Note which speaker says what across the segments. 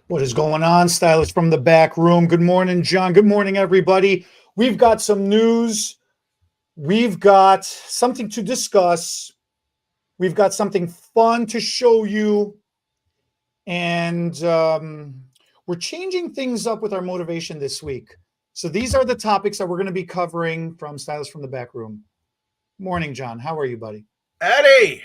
Speaker 1: What is going on, stylists from the back room? Good morning, John. Good morning, everybody. We've got some news. We've got something to discuss. We've got something fun to show you. And we're changing things up with our motivation this week. So these are the topics that we're going to be covering from Stylists from the Back Room. Morning, John. How are you, buddy?
Speaker 2: Eddie.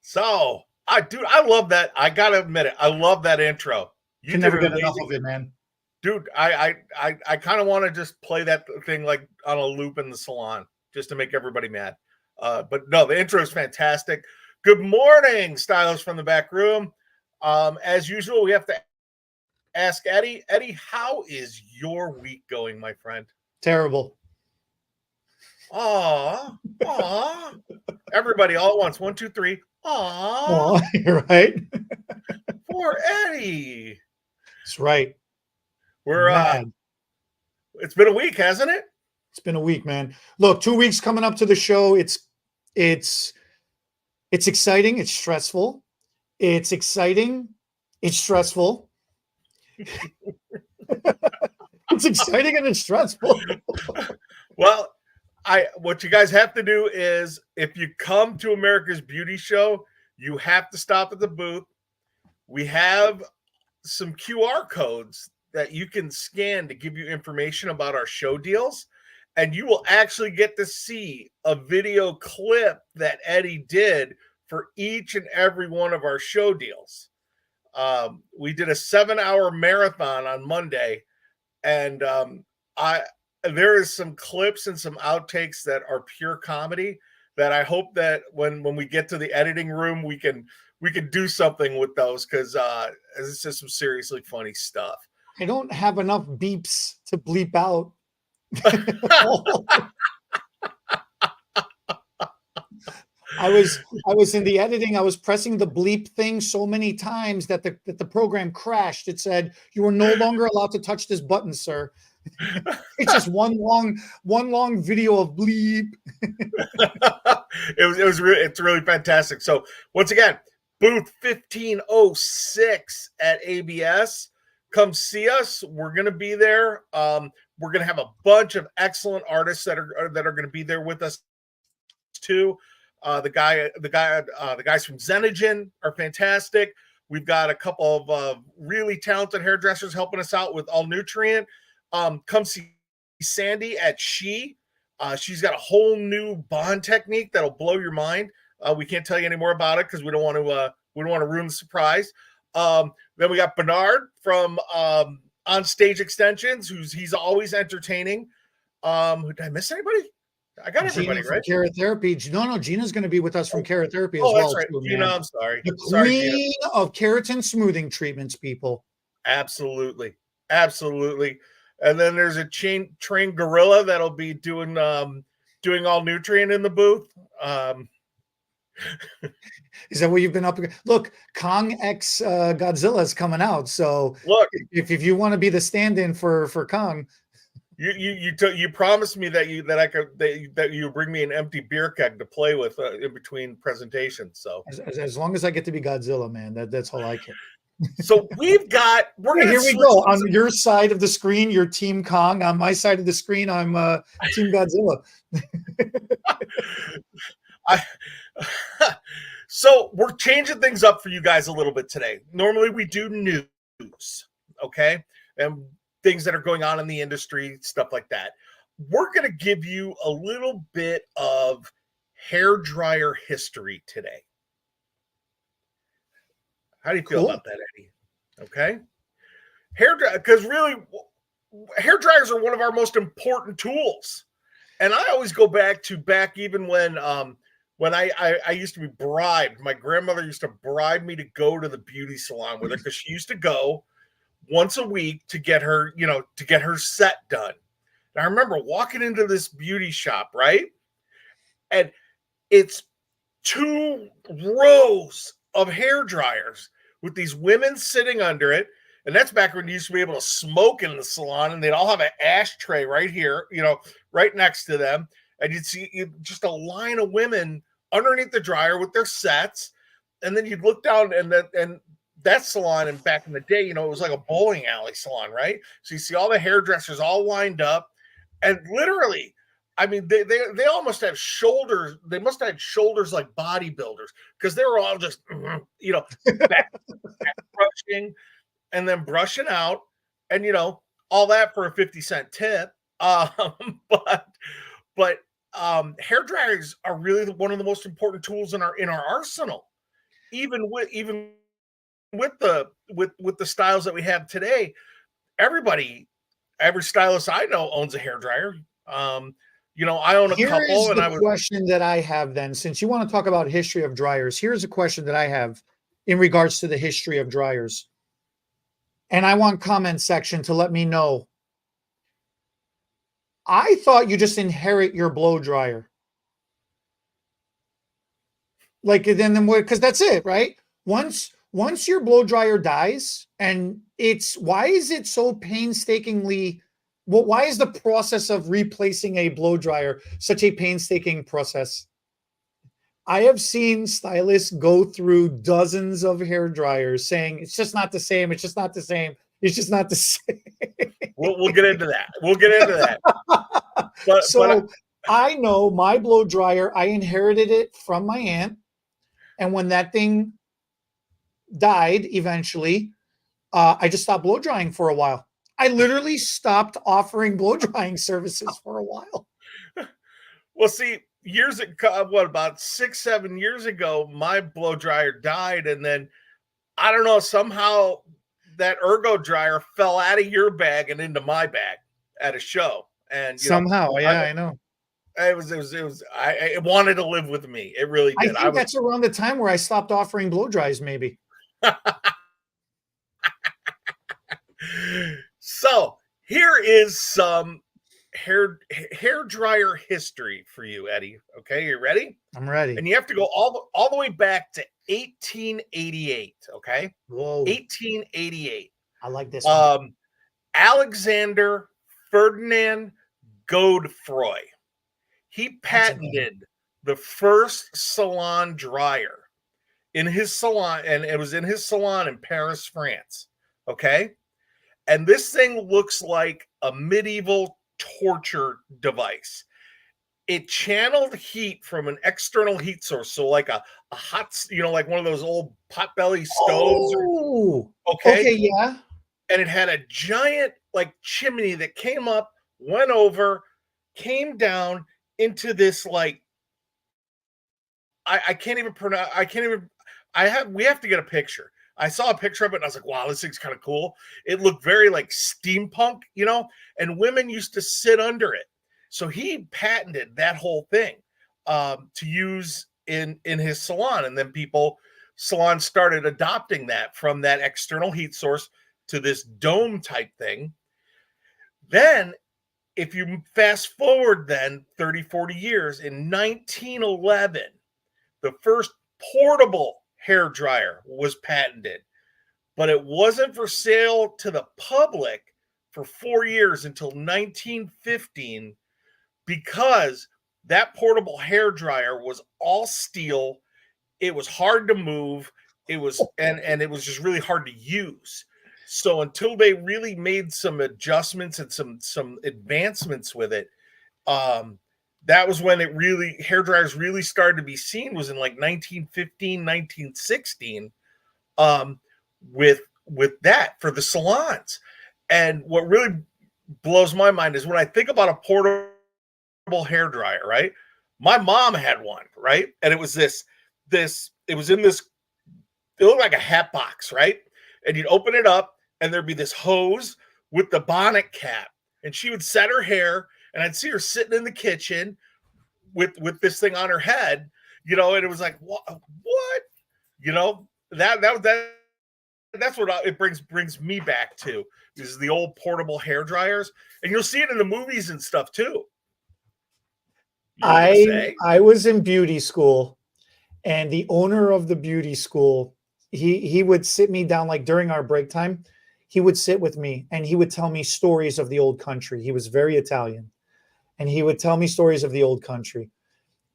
Speaker 2: So, I love that. I gotta admit it. I love that intro. You
Speaker 1: Can
Speaker 2: did
Speaker 1: never
Speaker 2: an
Speaker 1: get enough
Speaker 2: amazing,
Speaker 1: of it, man.
Speaker 2: dude. I kind of want to just play that thing like on a loop in the salon, just to make everybody mad. But no, the intro is fantastic. Good morning, stylists from the back room. As usual, we have to ask Eddie. Eddie, how is your week going, my friend?
Speaker 1: Terrible.
Speaker 2: Aw. Everybody all at once. 1, 2, 3.
Speaker 1: Oh, you're right.
Speaker 2: Poor Eddie.
Speaker 1: That's right.
Speaker 2: We're it's been a week, hasn't it?
Speaker 1: It's been a week, man. Look, 2 weeks coming up to the show. It's exciting. It's stressful. It's exciting. It's stressful. It's exciting and it's stressful.
Speaker 2: Well, what you guys have to do is, if you come to America's Beauty Show, you have to stop at the booth. We have some QR codes that you can scan to give you information about our show deals, and you will actually get to see a video clip that Eddie did for each and every one of our show deals. We did a 7-hour marathon on Monday, and there is some clips and some outtakes that are pure comedy that I hope that when we get to the editing room, we can do something with those, because it's just some seriously funny stuff.
Speaker 1: I don't have enough beeps to bleep out. I was in the editing. I was pressing the bleep thing so many times that the program crashed. It said, "You are no longer allowed to touch this button, sir." It's just one long video of bleep.
Speaker 2: It's really fantastic. So once again, booth 1506 at ABS. Come see us. We're going to be there. We're going to have a bunch of excellent artists that are going to be there with us too. The guys from Xenogen are fantastic. We've got a couple of really talented hairdressers helping us out with All Nutrient. Come see Sandy at She. She's got a whole new bond technique that'll blow your mind. We can't tell you any more about it because we don't want to ruin the surprise. Then we got Bernard from On Stage Extensions, he's always entertaining. Did I miss anybody? I got everybody right.
Speaker 1: Cara Therapy. No, Gina's going to be with us from Cara Therapy as well.
Speaker 2: That's right.
Speaker 1: Too,
Speaker 2: Gina, I'm sorry.
Speaker 1: The queen of keratin smoothing treatments, people.
Speaker 2: Absolutely. And then there's a train gorilla that'll be doing All Nutrient in the booth.
Speaker 1: Is that what you've been up against? Look, Kong X Godzilla is coming out. So
Speaker 2: look,
Speaker 1: if you want to be the stand-in for Kong,
Speaker 2: you promised me that you bring me an empty beer keg to play with in between presentations. So
Speaker 1: as long as I get to be Godzilla, man, that's all I care.
Speaker 2: So here we
Speaker 1: go. On your side of the screen, you're Team Kong. On my side of the screen, I'm Team Godzilla.
Speaker 2: So we're changing things up for you guys a little bit today. Normally we do news, okay, and things that are going on in the industry, stuff like that. We're going to give you a little bit of hair dryer history today. How do you feel about that, Eddie? Okay. Because really, hair dryers are one of our most important tools. And I always go back even when I used to be bribed. My grandmother used to bribe me to go to the beauty salon with her, because she used to go once a week to get her set done. And I remember walking into this beauty shop, right? And it's 2 rows of hair dryers with these women sitting under it. And that's back when you used to be able to smoke in the salon, and they'd all have an ashtray right here, right next to them. And you'd see just a line of women underneath the dryer with their sets. And then you'd look down, and that salon, and back in the day, you know, it was like a bowling alley salon, right? So you see all the hairdressers all lined up, and literally, I mean, they almost have shoulders. They must have had shoulders like bodybuilders, because they were all just, you know, back brushing and then brushing out, and you know, all that for a 50-cent tip. Um, but hair dryers are really one of the most important tools in our arsenal, even with the styles that we have today. Every stylist I know owns a hair dryer. You know, I own a
Speaker 1: Here is
Speaker 2: couple, and
Speaker 1: the
Speaker 2: I was
Speaker 1: question that I have then, since you want to talk about history of dryers. Here's a question that I have in regards to the history of dryers. And I want comment section to let me know. I thought you just inherit your blow dryer. Like then what? Because that's it, right? Once your blow dryer dies, and why is it so painstakingly? Well, why is the process of replacing a blow dryer such a painstaking process? I have seen stylists go through dozens of hair dryers saying it's just not the same. It's just not the same. It's just not the same.
Speaker 2: we'll get into that. We'll get into that.
Speaker 1: So I know my blow dryer, I inherited it from my aunt. And when that thing died eventually, I just stopped blow drying for a while. I literally stopped offering blow drying services for a while.
Speaker 2: Well, see, years ago, what, about 6-7 years ago, my blow dryer died, and then I don't know, somehow that ergo dryer fell out of your bag and into my bag at a show. And
Speaker 1: somehow, I know.
Speaker 2: It wanted to live with me. It really did.
Speaker 1: I think that's around the time where I stopped offering blow dries, maybe.
Speaker 2: So here is some hair dryer history for you, Eddie. Okay, you ready?
Speaker 1: I'm ready.
Speaker 2: And you have to go all the way back to 1888. Okay.
Speaker 1: Whoa.
Speaker 2: 1888.
Speaker 1: I like this
Speaker 2: one. Alexander Ferdinand Godefroy. He patented the first salon dryer in his salon, and it was in his salon in Paris, France. Okay. And this thing looks like a medieval torture device. It channeled heat from an external heat source. So like a hot, you know, like one of those old potbelly stoves.
Speaker 1: Oh, okay, yeah.
Speaker 2: And it had a giant like chimney that came up, went over, came down into this like, I can't even pronounce, we have to get a picture. I saw a picture of it and I was like, wow, this thing's kind of cool. It looked very like steampunk, you know, and women used to sit under it. So he patented that whole thing to use in his salon. And then salons started adopting that from that external heat source to this dome type thing. Then if you fast forward then 30, 40 years, in 1911, the first portable hair dryer was patented, but it wasn't for sale to the public for 4 years until 1915, because that portable hair dryer was all steel. It was hard to move. It was and it was just really hard to use. So until they really made some adjustments and some advancements with it, that was when hair dryers really started to be seen, was in like 1915, 1916, with that for the salons. And what really blows my mind is when I think about a portable hair dryer, right? My mom had one, right? And it was it looked like a hat box, right? And you'd open it up and there'd be this hose with the bonnet cap, and she would set her hair, and I'd see her sitting in the kitchen with this thing on her head, you know, and it was like, what, you know, that's what it brings me back to, is the old portable hair dryers. And you'll see it in the movies and stuff too.
Speaker 1: I was in beauty school, and the owner of the beauty school, he would sit me down, like during our break time, he would sit with me and he would tell me stories of the old country. He was very Italian, and he would tell me stories of the old country.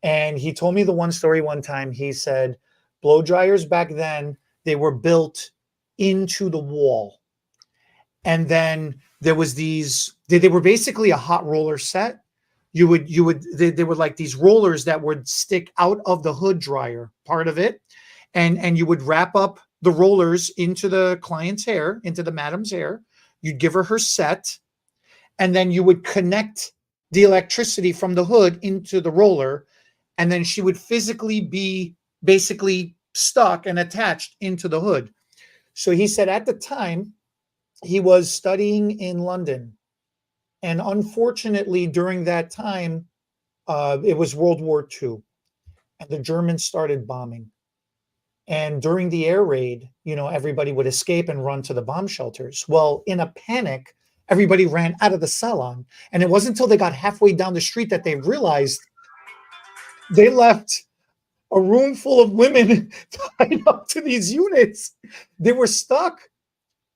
Speaker 1: And he told me the one story one time. He said, blow dryers back then, they were built into the wall. And then there was they were basically a hot roller set. They were like these rollers that would stick out of the hood dryer part of it. And you would wrap up the rollers into the client's hair, into the madam's hair. You'd give her set, and then you would connect the electricity from the hood into the roller, and then she would physically be basically stuck and attached into the hood. So he said at the time he was studying in London, and unfortunately during that time, it was World War II, and the Germans started bombing. And during the air raid, everybody would escape and run to the bomb shelters. Well, in a panic, everybody ran out of the salon. And it wasn't until they got halfway down the street that they realized they left a room full of women tied up to these units. They were stuck.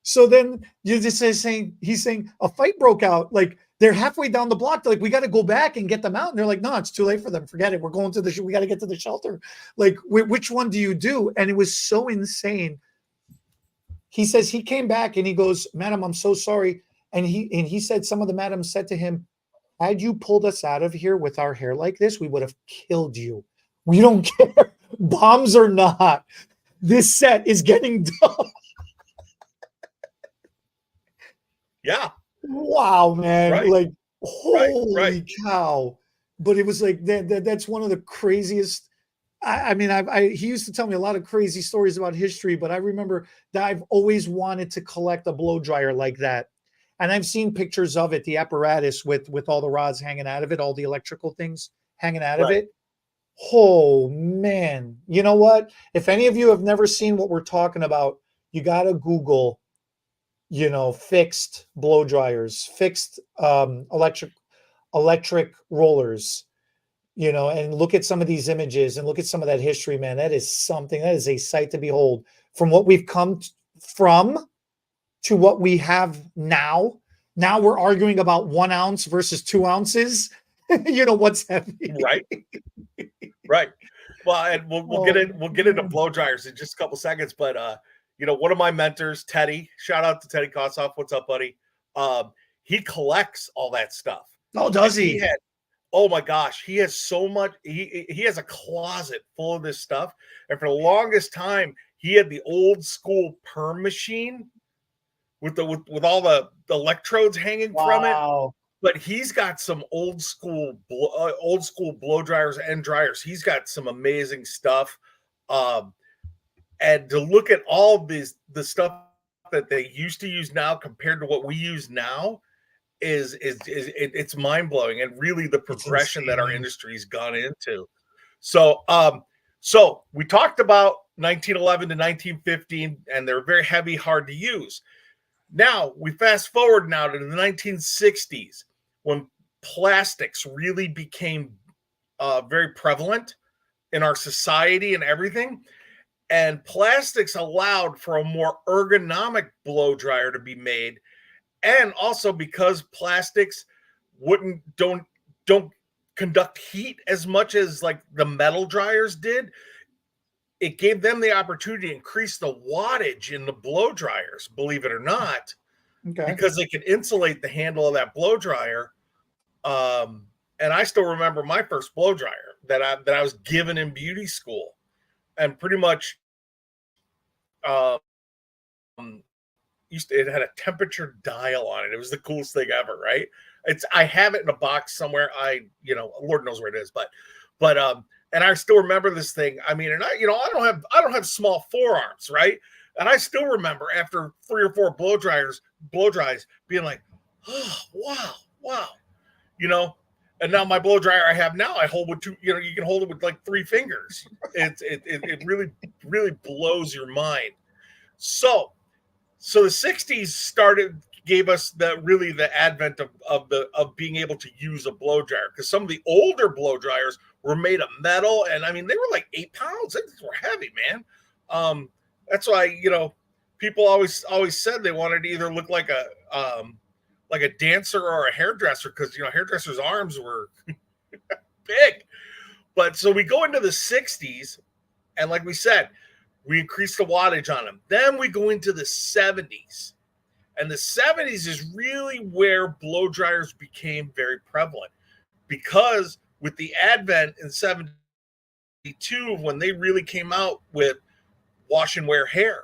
Speaker 1: So then he's saying a fight broke out. Like, they're halfway down the block. They're like, we got to go back and get them out. And they're like, no, it's too late for them. Forget it. We're going to we got to get to the shelter. Like, which one do you do? And it was so insane. He says he came back and he goes, madam, I'm so sorry. And he said some of the madams said to him, had you pulled us out of here with our hair like this, we would have killed you. We don't care. Bombs or not. This set is getting done.
Speaker 2: Yeah.
Speaker 1: Wow, man.
Speaker 2: Right.
Speaker 1: Like, holy
Speaker 2: right.
Speaker 1: cow. But it was like, that's one of the craziest. He used to tell me a lot of crazy stories about history, but I remember that I've always wanted to collect a blow dryer like that. And I've seen pictures of it, the apparatus with all the rods hanging out of it, all the electrical things hanging out of it. Oh, man. You know what? If any of you have never seen what we're talking about, you got to Google fixed blow dryers, fixed electric rollers, and look at some of these images and look at some of that history, man. That is a sight to behold. From what we've come from to what we have now. Now we're arguing about 1 ounce versus 2 ounces. What's heavy.
Speaker 2: Right. Well, and we'll get into blow dryers in just a couple seconds, but one of my mentors, Teddy, shout out to Teddy Kossoff. What's up, buddy? He collects all that stuff.
Speaker 1: Oh, does he?
Speaker 2: Oh my gosh, he has so much. He has a closet full of this stuff. And for the longest time, he had the old school perm machine with all the electrodes hanging from it. But he's got some old school blow dryers and dryers. He's got some amazing stuff. And to look at all the stuff that they used to use now compared to what we use now it's mind blowing, and really the progression that our industry's gone into. So we talked about 1911 to 1915, and they're very heavy, hard to use. Now we fast forward now to the 1960s when plastics really became very prevalent in our society and everything. And plastics allowed for a more ergonomic blow dryer to be made. And also because plastics don't conduct heat as much as like the metal dryers did, it gave them the opportunity to increase the wattage in the blow dryers, believe it or not, because they can insulate the handle of that blow dryer. And I still remember my first blow dryer that I was given in beauty school, and pretty much it had a temperature dial on it. It was the coolest thing ever, right? I have it in a box somewhere. Lord knows where it is, but and I still remember this thing. I mean, and I don't have small forearms, right? And I still remember after 3 or 4 blow dries being like, oh, wow. And now my blow dryer I have now, I hold with 2, you can hold it with like 3 fingers. It really, really blows your mind. So the 60s gave us the advent of being able to use a blow dryer, because some of the older blow dryers were made of metal, and I mean they were like 8 pounds. They were heavy, man. That's why people always said they wanted to either look like a dancer or a hairdresser, because hairdressers' arms were big. But so we go into the 60s, and like we said, We increased the wattage on them. Then we go into the 70s. And the 70s is really where blow dryers became very prevalent, because with the advent in 72, when they really came out with wash and wear hair,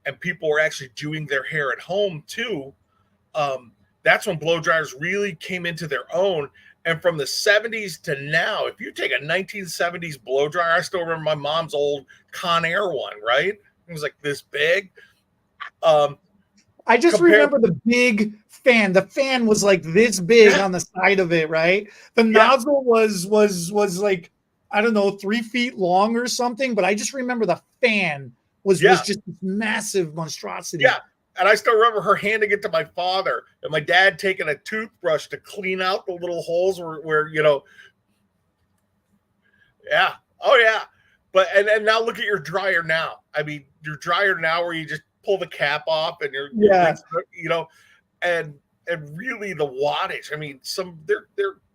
Speaker 2: and people were actually doing their hair at home too, that's when blow dryers really came into their own. And from the 70s to now, if you take a 1970s blow dryer, I still remember my mom's old Conair one, right? It was like this big.
Speaker 1: I just remember the big fan. The fan was like this big on the side of it, right? The nozzle was like, I don't know, 3 feet long or something. But I just remember the fan was just this massive monstrosity.
Speaker 2: Yeah. And I still remember her handing it to my father, and my dad taking a toothbrush to clean out the little holes where yeah. Oh, yeah. But and now look at your dryer now. I mean, your dryer now where you just pull the cap off and and really the wattage. I mean,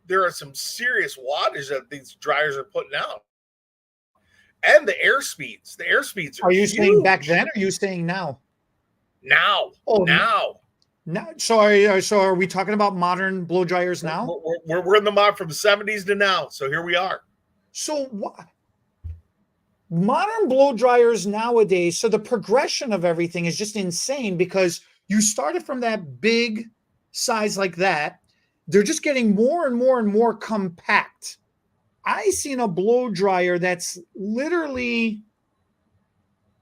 Speaker 2: there are some serious wattage that these dryers are putting out. And the air speeds. The air speeds
Speaker 1: are you huge. Saying back then, or are you saying now?
Speaker 2: Now.
Speaker 1: So are we talking about modern blow dryers now?
Speaker 2: We're in the mod from the 70s to now. So here we are.
Speaker 1: So what? Modern blow dryers nowadays, so the progression of everything is just insane, because you started from that big size like that. They're just getting more and more and more compact. I seen a blow dryer that's literally,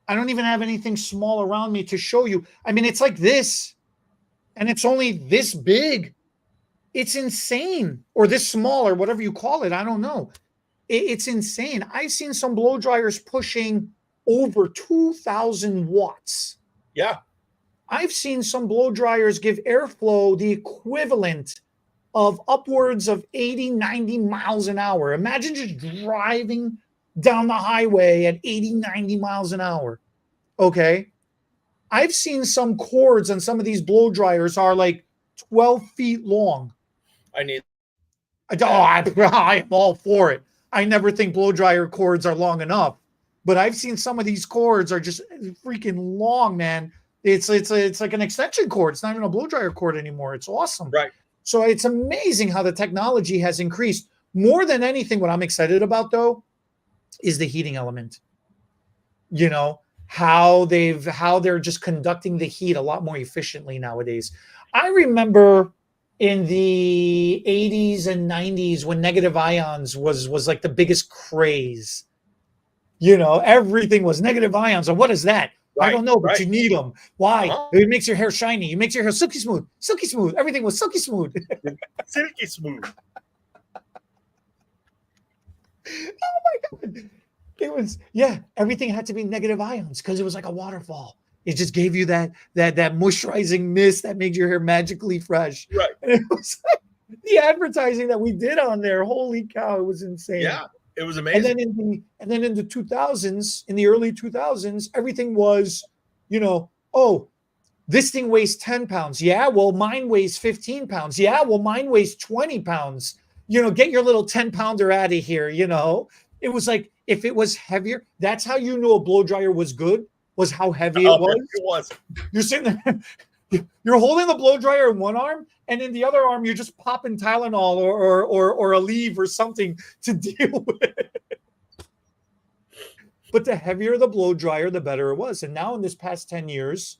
Speaker 1: I don't even have anything small around me to show you. I mean, it's like this, and it's only this big. It's insane. Or this small, or whatever you call it. I don't know. It's insane. I've seen some blow dryers pushing over 2,000 watts.
Speaker 2: Yeah.
Speaker 1: I've seen some blow dryers give airflow the equivalent of upwards of 80, 90 miles an hour. Imagine just driving down the highway at 80, 90 miles an hour. Okay. I've seen some cords on some of these blow dryers are like 12 feet long.
Speaker 2: I'm
Speaker 1: all for it. I never think blow dryer cords are long enough, but I've seen some of these cords are just freaking long, man. It's like an extension cord. It's not even a blow dryer cord anymore. It's awesome.
Speaker 2: Right.
Speaker 1: So it's amazing how the technology has increased. More than anything, what I'm excited about though is the heating element. You know, how they're just conducting the heat a lot more efficiently nowadays. I remember in the 80s and 90s when negative ions was like the biggest craze. You know, everything was negative ions. And what is that? Right, I don't know, but you need them. Why? It makes your hair shiny. It makes your hair silky smooth. Silky smooth. Everything was silky smooth.
Speaker 2: Silky smooth.
Speaker 1: Oh my God. It was, everything had to be negative ions because it was like a waterfall. It just gave you that moisturizing mist that made your hair magically fresh.
Speaker 2: Right.
Speaker 1: And it was like the advertising that we did on there. Holy cow, it was insane.
Speaker 2: Yeah, it was amazing.
Speaker 1: And then in the 2000s, in the early 2000s, everything was, this thing weighs 10 pounds. Yeah, well, mine weighs 15 pounds. Yeah, well, mine weighs 20 pounds. Get your little 10-pounder out of here, It was like, if it was heavier, that's how you knew a blow dryer was good, was how heavy it was.
Speaker 2: It was.
Speaker 1: You're sitting there, you're holding the blow dryer in one arm, and in the other arm, you're just popping Tylenol or a leave or something to deal with it. But the heavier the blow dryer, the better it was. And now in this past 10 years,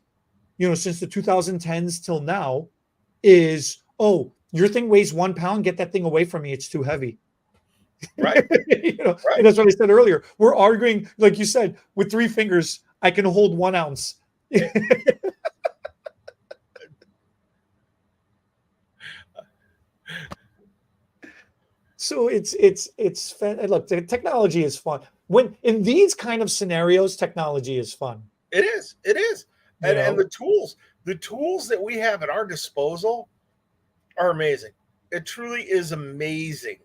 Speaker 1: since the 2010s till now, is, your thing weighs 1 pound, get that thing away from me. It's too heavy.
Speaker 2: Right.
Speaker 1: Right. And that's what I said earlier. We're arguing, like you said, with 3 fingers, I can hold 1 ounce. So it's fun. Look, the technology is fun. When in these kind of scenarios, technology is fun.
Speaker 2: It is. And the tools that we have at our disposal are amazing. It truly is amazing.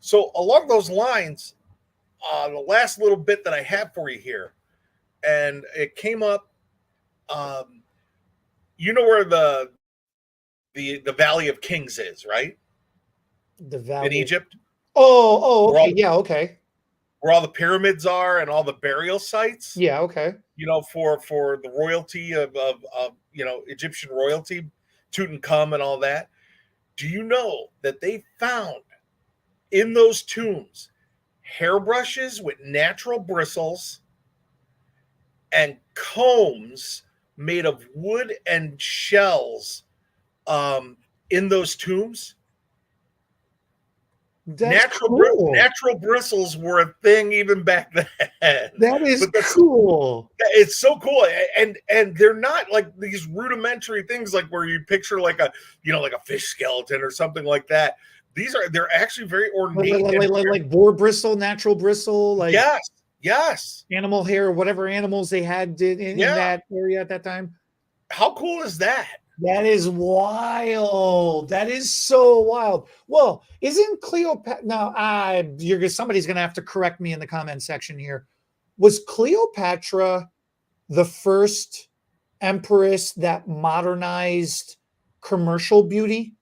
Speaker 2: So along those lines, the last little bit that I have for you here, and it came up, where the Valley of Kings is, right?
Speaker 1: The Valley
Speaker 2: in Egypt.
Speaker 1: Oh, okay. Yeah, okay.
Speaker 2: where all the pyramids are and all the burial sites.
Speaker 1: Yeah, okay.
Speaker 2: For the royalty of Egyptian royalty, Tutankhamun and all that. Do you know that they found in those tombs hairbrushes with natural bristles and combs made of wood and shells in those tombs?
Speaker 1: That's cool.
Speaker 2: Natural bristles were a thing even back then.
Speaker 1: That is cool.
Speaker 2: It's so cool, and they're not like these rudimentary things like where you picture like a fish skeleton or something like that. They're actually very ornate,
Speaker 1: like boar bristle, natural bristle, like
Speaker 2: yes,
Speaker 1: animal hair, whatever animals they had in that area at that time.
Speaker 2: How cool is that?
Speaker 1: That is wild. That is so wild. Well, isn't Cleopatra now? Somebody's going to have to correct me in the comment section here. Was Cleopatra the first empress that modernized commercial beauty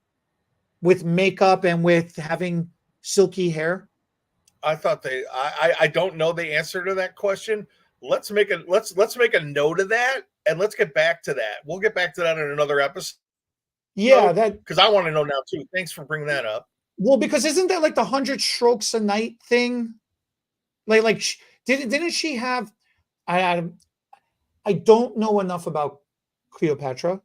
Speaker 1: with makeup and with having silky hair?
Speaker 2: I thought I don't know the answer to that question. Let's make a note of that, and let's get back to that. We'll get back to that in another episode.
Speaker 1: Yeah,
Speaker 2: because I want to know now too. Thanks for bringing that up.
Speaker 1: Well, because isn't that like the 100 strokes a night thing? Like didn't she have? I don't know enough about Cleopatra.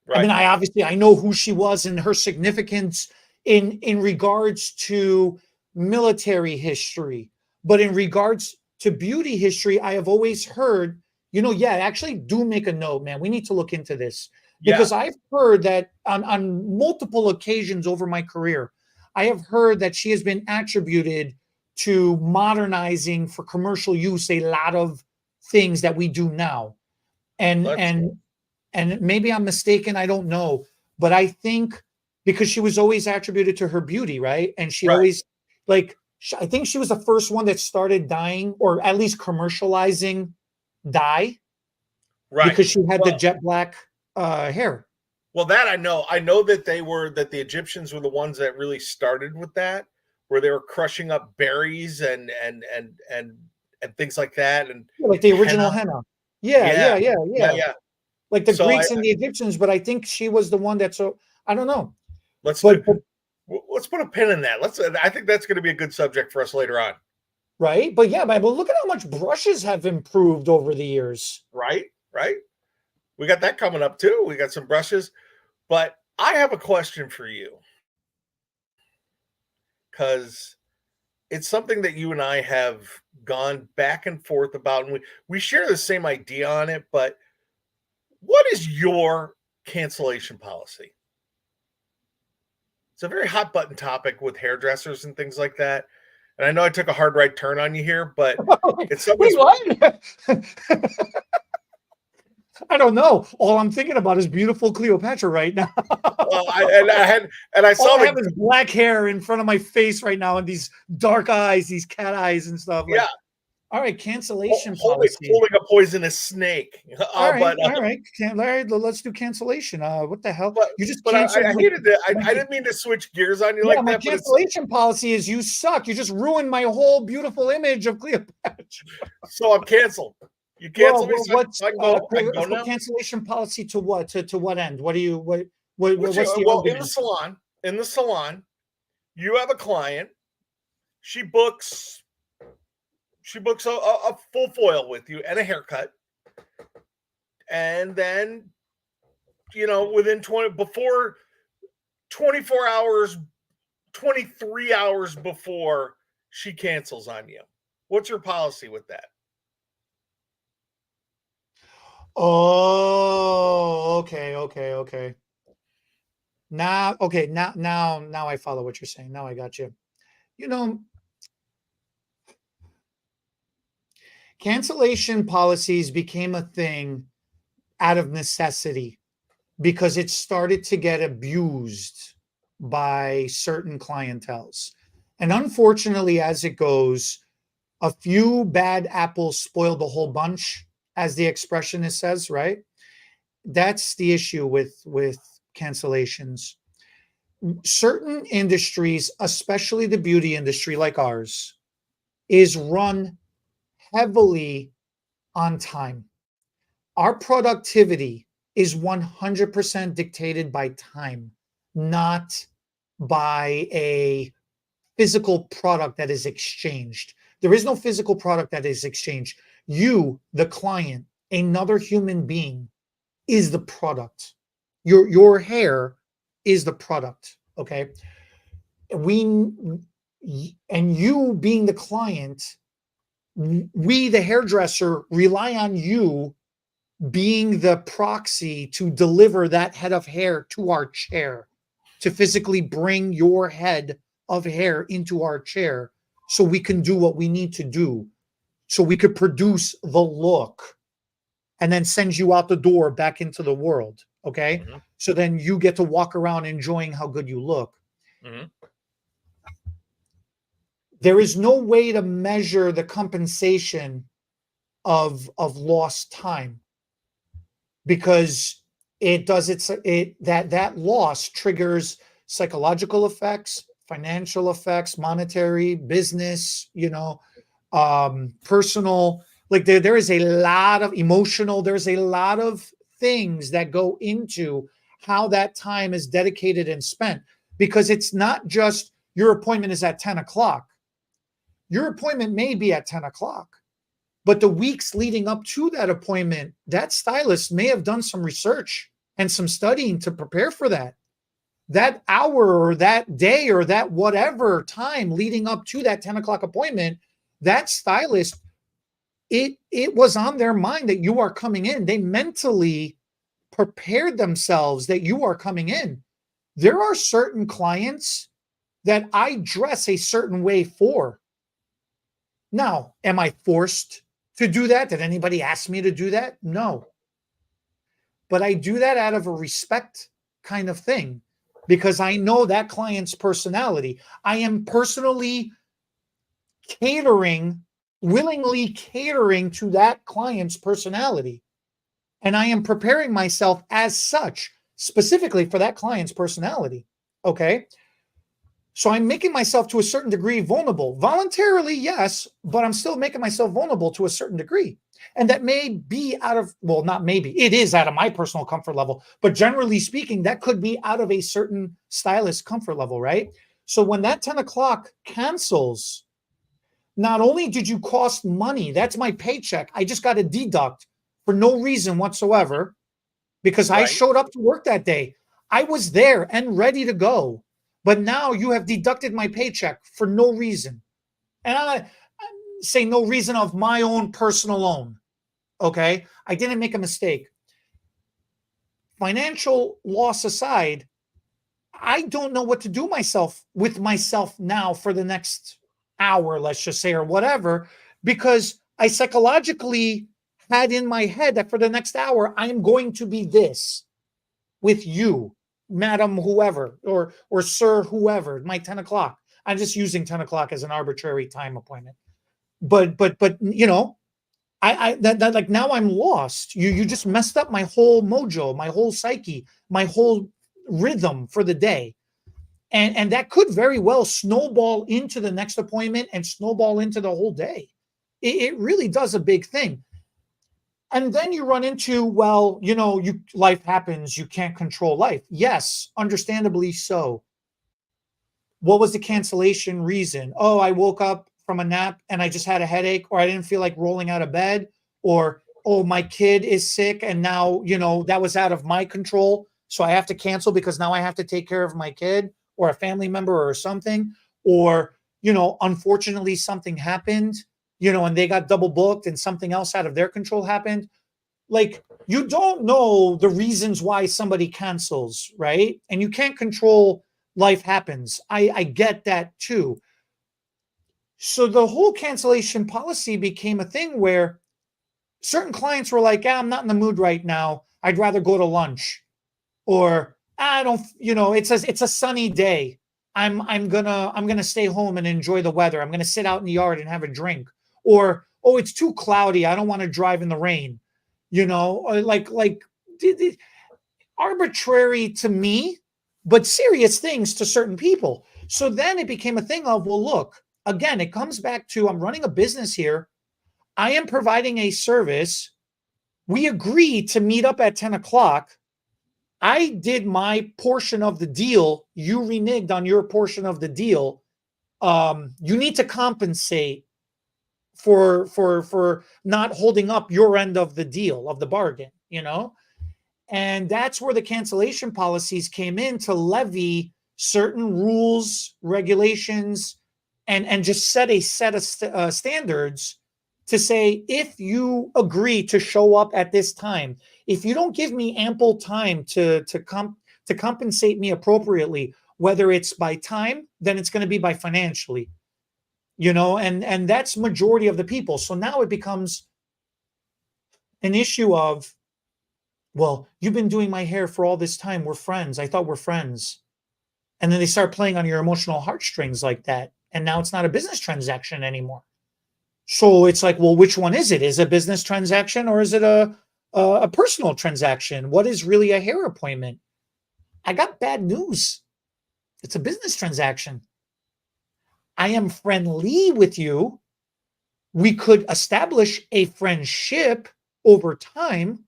Speaker 1: Right. I mean, I know who she was and her significance in regards to military history, but in regards to beauty history, I have always heard, actually do make a note, man. We need to look into this because I've heard that on multiple occasions over my career, I have heard that she has been attributed to modernizing for commercial use a lot of things that we do now. And maybe I'm mistaken, I don't know, but I think because she was always attributed to her beauty, right? And she always I think she was the first one that started dyeing or at least commercializing dye, right? Because she had the jet black hair.
Speaker 2: Well, that I know. I know that the Egyptians were the ones that really started with that, where they were crushing up berries and things like that, and
Speaker 1: like the original henna. Yeah. Like the Greeks and the Egyptians, but I think she was the one I don't know.
Speaker 2: Let's put a pin in that. I think that's going to be a good subject for us later on.
Speaker 1: Right. But look at how much brushes have improved over the years.
Speaker 2: Right. We got that coming up too. We got some brushes, but I have a question for you because it's something that you and I have gone back and forth about, and we share the same idea on it, but what is your cancellation policy? It's a very hot button topic with hairdressers and things like that. And I know I took a hard right turn on you here, but it's something.
Speaker 1: Wait, what? I don't know. All I'm thinking about is beautiful Cleopatra right now.
Speaker 2: Well, I saw
Speaker 1: all I have is black hair in front of my face right now, and these dark eyes, these cat eyes and stuff.
Speaker 2: Yeah.
Speaker 1: All right, cancellation policy.
Speaker 2: Holding a poisonous snake.
Speaker 1: All right. Larry, let's do cancellation. What the hell?
Speaker 2: You just canceled. I hated it. I didn't mean to switch gears on you like that.
Speaker 1: My cancellation policy is you suck. You just ruined my whole beautiful image of Cleopatra.
Speaker 2: So I'm canceled. You cancel me.
Speaker 1: What's cancellation policy to what? To what end? What's the argument?
Speaker 2: In the salon, you have a client. She books a full foil with you and a haircut. And then, within 24 hours, 23 hours before she cancels on you. What's your policy with that?
Speaker 1: Oh, okay. Now I follow what you're saying. Now I got you. Cancellation policies became a thing out of necessity because it started to get abused by certain clienteles. And unfortunately, as it goes, a few bad apples spoil the whole bunch, as the expressionist says, right? That's the issue with cancellations. Certain industries, especially the beauty industry like ours, is run heavily on time. Our productivity is 100% dictated by time, not by a physical product that is exchanged. There is no physical product that is exchanged. You, the client, another human being, is the product. Your hair is the product. Okay. We and you being the client, we, the hairdresser, rely on you being the proxy to deliver that head of hair to our chair, to physically bring your head of hair into our chair so we can do what we need to do, so we could produce the look and then send you out the door back into the world. Okay.
Speaker 2: Mm-hmm.
Speaker 1: So then you get to walk around enjoying how good you look.
Speaker 2: Mm-hmm.
Speaker 1: There is no way to measure the compensation of lost time, because that loss triggers psychological effects, financial effects, monetary, business, personal. Like there is a lot of emotional, there's a lot of things that go into how that time is dedicated and spent, because it's not just your appointment is at 10 o'clock. Your appointment may be at 10 o'clock, but the weeks leading up to that appointment, that stylist may have done some research and some studying to prepare for that. That hour or that day or that whatever time leading up to that 10 o'clock appointment, that stylist, it was on their mind that you are coming in. They mentally prepared themselves that you are coming in. There are certain clients that I dress a certain way for. Now, am I forced to do that? Did anybody ask me to do that? No. But I do that out of a respect kind of thing, because I know that client's personality. I am personally willingly catering to that client's personality. And I am preparing myself as such, specifically for that client's personality. Okay. So I'm making myself to a certain degree vulnerable. Voluntarily, yes, but I'm still making myself vulnerable to a certain degree. And that may be not maybe, it is out of my personal comfort level, but generally speaking, that could be out of a certain stylist comfort level, right? So when that 10 o'clock cancels, not only did you cost money, that's my paycheck, I just got a deduct for no reason whatsoever, because I showed up to work that day. I was there and ready to go. But now you have deducted my paycheck for no reason. And I say no reason of my own personal own. Okay. I didn't make a mistake. Financial loss aside, I don't know what to do with myself now for the next hour, let's just say, or whatever, because I psychologically had in my head that for the next hour, I am going to be this with you, madam whoever, or sir whoever, my 10 o'clock. I'm just using 10 o'clock as an arbitrary time appointment. But that like now I'm lost. You just messed up my whole mojo, my whole psyche, my whole rhythm for the day. And that could very well snowball into the next appointment and snowball into the whole day. It really does a big thing. And then you run into, life happens. You can't control life. Yes, understandably so. What was the cancellation reason? Oh, I woke up from a nap and I just had a headache, or I didn't feel like rolling out of bed, or, oh, my kid is sick and now, that was out of my control. So I have to cancel because now I have to take care of my kid or a family member or something. Or, unfortunately something happened, and they got double booked and something else out of their control happened. Like, you don't know the reasons why somebody cancels, right? And you can't control life happens. I get that too. So the whole cancellation policy became a thing where certain clients were like, I'm not in the mood right now. I'd rather go to lunch. Or I don't, it's a sunny day. I'm gonna stay home and enjoy the weather. I'm gonna sit out in the yard and have a drink. Or, oh, it's too cloudy. I don't want to drive in the rain. Or like arbitrary to me, but serious things to certain people. So then it became a thing of, well, look, again, it comes back to I'm running a business here. I am providing a service. We agree to meet up at 10 o'clock. I did my portion of the deal. You reneged on your portion of the deal. You need to compensate for not holding up your end of the deal, of the bargain, And that's where the cancellation policies came in to levy certain rules, regulations, and just set a set of standards to say, if you agree to show up at this time, if you don't give me ample time to compensate me appropriately, whether it's by time, then it's going to be by financially, and that's majority of the people. So now it becomes an issue of, well, you've been doing my hair for all this time. We're friends. I thought we're friends. And then they start playing on your emotional heartstrings like that. And now it's not a business transaction anymore. So it's like, well, which one is it? Is it a business transaction or is it a personal transaction? What is really a hair appointment? I got bad news. It's a business transaction. I am friendly with you. We could establish a friendship over time.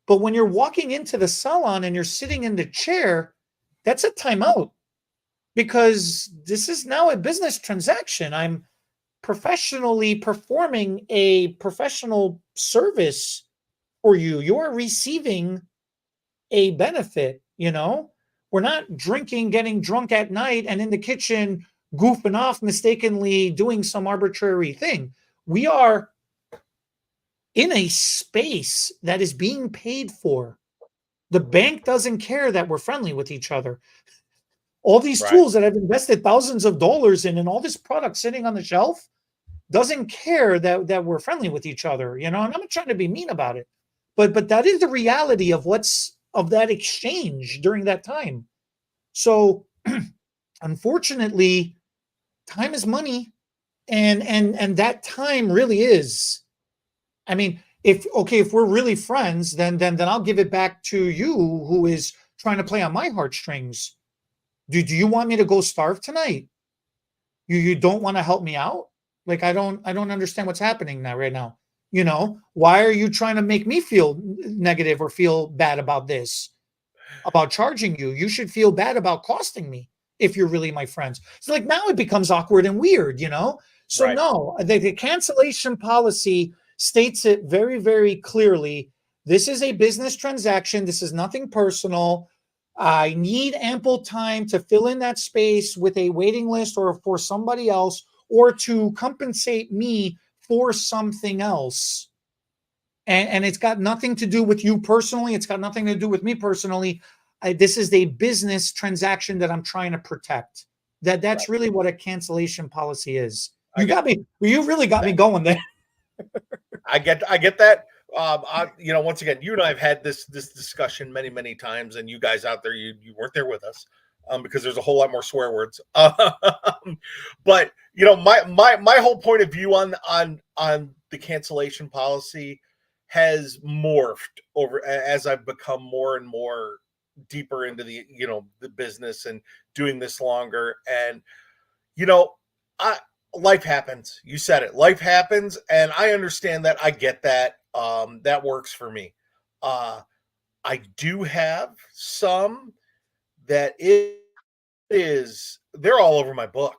Speaker 1: But when you're walking into the salon and you're sitting in the chair, that's a timeout, because this is now a business transaction. I'm professionally performing a professional service for you. You're receiving a benefit, We're not drinking, getting drunk at night and in the kitchen goofing off, mistakenly doing some arbitrary thing. We are in a space that is being paid for. The bank doesn't care that we're friendly with each other. All these tools that I've invested thousands of dollars in and all this product sitting on the shelf doesn't care that we're friendly with each other, and I'm not trying to be mean about it. But that is the reality of that exchange during that time. So unfortunately, time is money, and that time really is. I mean, if we're really friends, then I'll give it back to you, who is trying to play on my heartstrings. Do you want me to go starve tonight? You don't want to help me out? Like, I don't understand what's happening now right now. Why are you trying to make me feel negative or feel bad about this, about charging you? You should feel bad about costing me if you're really my friends. So like now it becomes awkward and weird, So no, the cancellation policy states it very, very clearly. This is a business transaction. This is nothing personal. I need ample time to fill in that space with a waiting list or for somebody else, or to compensate me for something else. And it's got nothing to do with you personally. It's got nothing to do with me personally. This is a business transaction that I'm trying to protect. That's really what a cancellation policy is. You really got me going there.
Speaker 2: I get that. Once again, you and I have had this discussion many, many times, and you guys out there, you weren't there with us, because there's a whole lot more swear words. But my whole point of view on the cancellation policy has morphed over as I've become more and more deeper into the business and doing this longer. And life happens. You said it. Life happens, and I understand that. I get that. That works for me. I do have some that they're all over my book.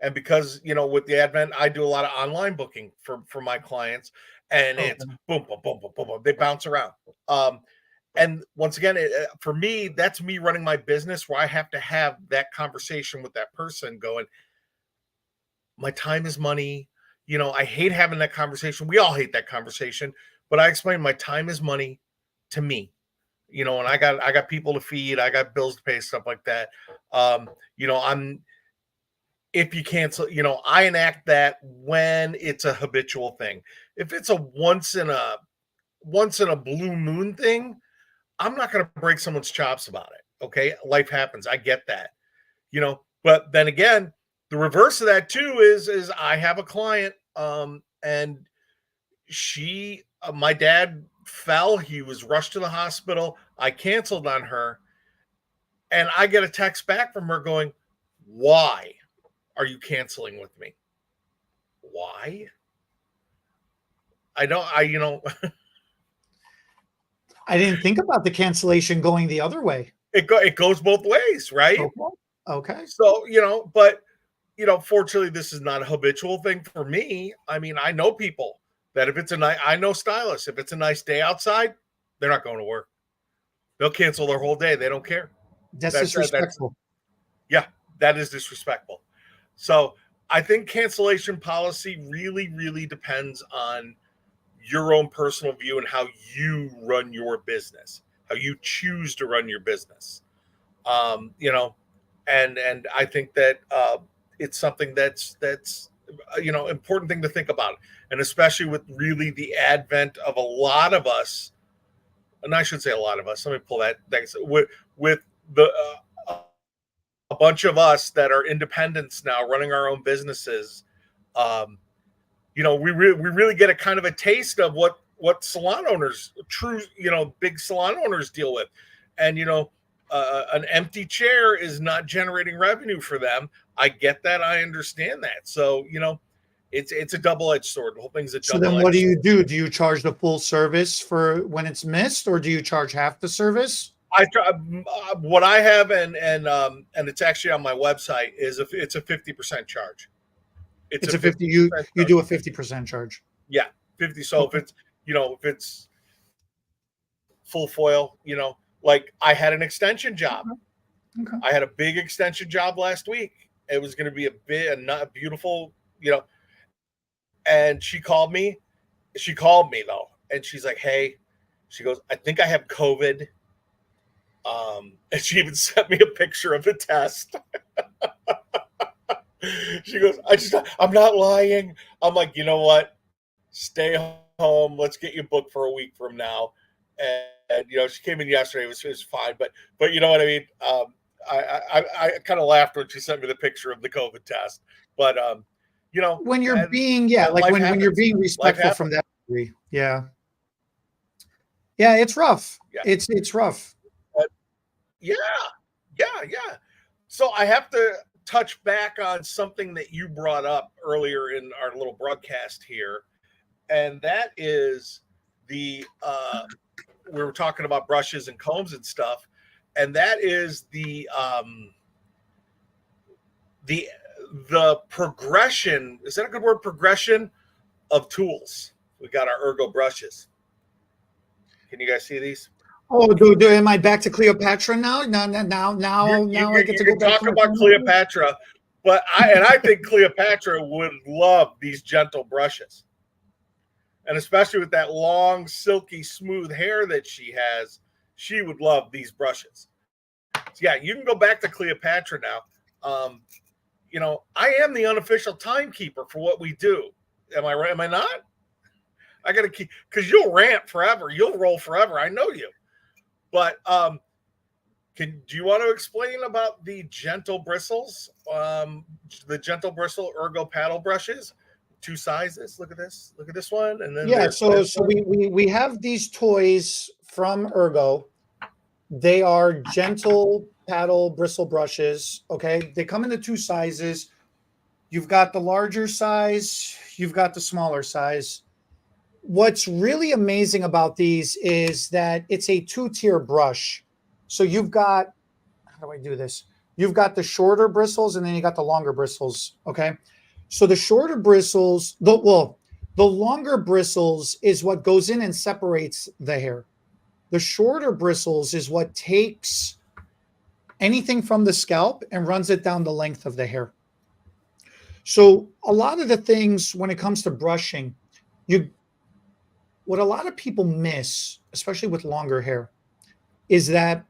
Speaker 2: And because, with the advent, I do a lot of online booking for my clients, and it's boom, boom, boom, boom, boom, boom. They bounce around. And once again, for me, that's me running my business, where I have to have that conversation with that person going, my time is money. I hate having that conversation. We all hate that conversation, but I explain my time is money to me, and I got people to feed. I got bills to pay, stuff like that. If you cancel, I enact that when it's a habitual thing. If it's a once in a blue moon thing, I'm not going to break someone's chops about it. Okay. Life happens. I get that, but then again, the reverse of that too is I have a client, and my dad fell. He was rushed to the hospital. I canceled on her, and I get a text back from her going, why? are you canceling with me? Why? I don't, I, you know,
Speaker 1: I didn't think about the cancellation going the other way.
Speaker 2: it goes both ways, right?
Speaker 1: Okay. Okay.
Speaker 2: So, you know, but, you know, fortunately, this is not a habitual thing for me. I mean, I know people that if it's a night, I know stylists, if it's a nice day outside, they're not going to work. They'll cancel their whole day. They don't care.
Speaker 1: That's disrespectful.
Speaker 2: Yeah, that is disrespectful. So I think cancellation policy really, really depends on your own personal view and how you run your business, how you choose to run your business. You know, and I think that it's something that's you know, important thing to think about, and especially with really the advent of a lot of us, and I should say a lot of us. Let me pull that with the a bunch of us that are independents now running our own businesses. You know, we really get a kind of a taste of what salon owners, true, you know, big salon owners deal with. And, you know, an empty chair is not generating revenue for them. I get that. I understand that. So, you know, it's a double-edged sword. The whole thing's a double-edged sword.
Speaker 1: So then what do you do? Do you charge the full service for when it's missed, or do you charge half the service?
Speaker 2: What I have, and it's actually on my website, is it's a 50% charge.
Speaker 1: It's a 50. You do a 50% charge.
Speaker 2: Yeah, 50. So
Speaker 1: Okay.
Speaker 2: if it's, you know, if it's full foil, you know, like I had an extension job.
Speaker 1: Okay.
Speaker 2: I had a big extension job last week. It was going to be a beautiful, you know. And she called me. She called me though, and she's like, "Hey," she goes, "I think I have COVID." And she even sent me a picture of the test. She goes, I'm not lying. I'm like, you know what? Stay home. Let's get you booked for a week from now. And you know, she came in yesterday. It was fine. But you know what I mean? I kind of laughed when she sent me the picture of the COVID test. But, you know,
Speaker 1: When you're being, like when you're being respectful from that degree. Yeah. Yeah. It's rough.
Speaker 2: Yeah.
Speaker 1: It's rough.
Speaker 2: Yeah. So I have to touch back on something that you brought up earlier in our little broadcast here, and that is we were talking about brushes and combs and stuff, and that is the progression. Is that a good word? Progression of tools. We got our ergo brushes. Can you guys see these?
Speaker 1: Oh, dude, am I back to Cleopatra now? Now I get to go back
Speaker 2: talk about Cleopatra, but I think Cleopatra would love these gentle brushes, and especially with that long, silky, smooth hair that she has, she would love these brushes. So yeah, you can go back to Cleopatra now. You know, I am the unofficial timekeeper for what we do. Am I right? Am I not? I got to keep, because you'll rant forever. You'll roll forever. I know you. But do you want to explain about the gentle bristles, the gentle bristle ergo paddle brushes? 2 sizes. Look at this. Look at this one, and then
Speaker 1: so we have these toys from Ergo. They are gentle paddle bristle brushes. Okay, they come in the 2 sizes. You've got the larger size. You've got the smaller size. What's really amazing about these is that it's a 2-tier brush. So you've got, how do I do this? You've got the shorter bristles and then you got the longer bristles. Okay. So the shorter bristles, the longer bristles is what goes in and separates the hair. The shorter bristles is what takes anything from the scalp and runs it down the length of the hair. So a lot of the things when it comes to brushing, what a lot of people miss, especially with longer hair, is that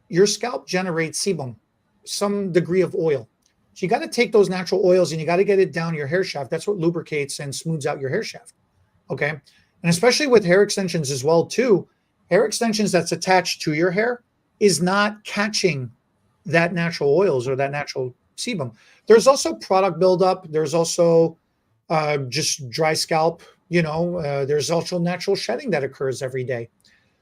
Speaker 1: your scalp generates sebum, some degree of oil. So you got to take those natural oils and you got to get it down your hair shaft. That's what lubricates and smooths out your hair shaft. Okay. And especially with hair extensions as well, too. Hair extensions that's attached to your hair is not catching that natural oils or that natural sebum. There's also product buildup. There's also just dry scalp. You know, there's also natural shedding that occurs every day.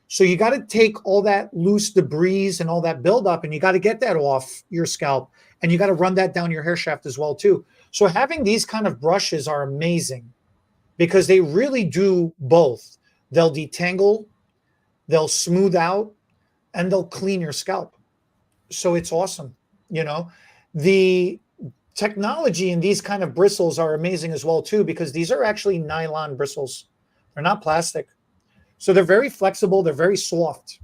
Speaker 1: So you got to take all that loose debris and all that buildup and you got to get that off your scalp. and you got to run that down your hair shaft as well too. So having these kind of brushes are amazing because they really do both. They'll detangle, they'll smooth out, and they'll clean your scalp. So it's awesome. The technology in these kind of bristles are amazing as well too, because these are actually nylon bristles. They're not plastic. So they're very flexible. They're very soft.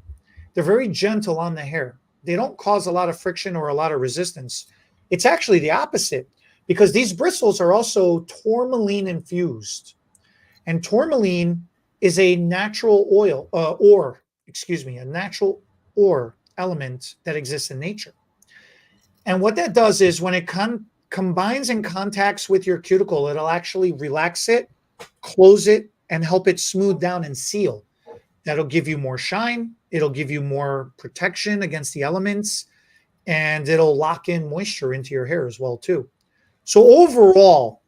Speaker 1: They're very gentle on the hair. They don't cause a lot of friction or a lot of resistance. It's actually the opposite, because these bristles are also tourmaline infused. And tourmaline is a natural a natural ore element that exists in nature. And what that does is when it combines and contacts with your cuticle, it'll actually relax it, close it, and help it smooth down and seal. That'll give you more shine. It'll give you more protection against the elements, and it'll lock in moisture into your hair as well too. So overall,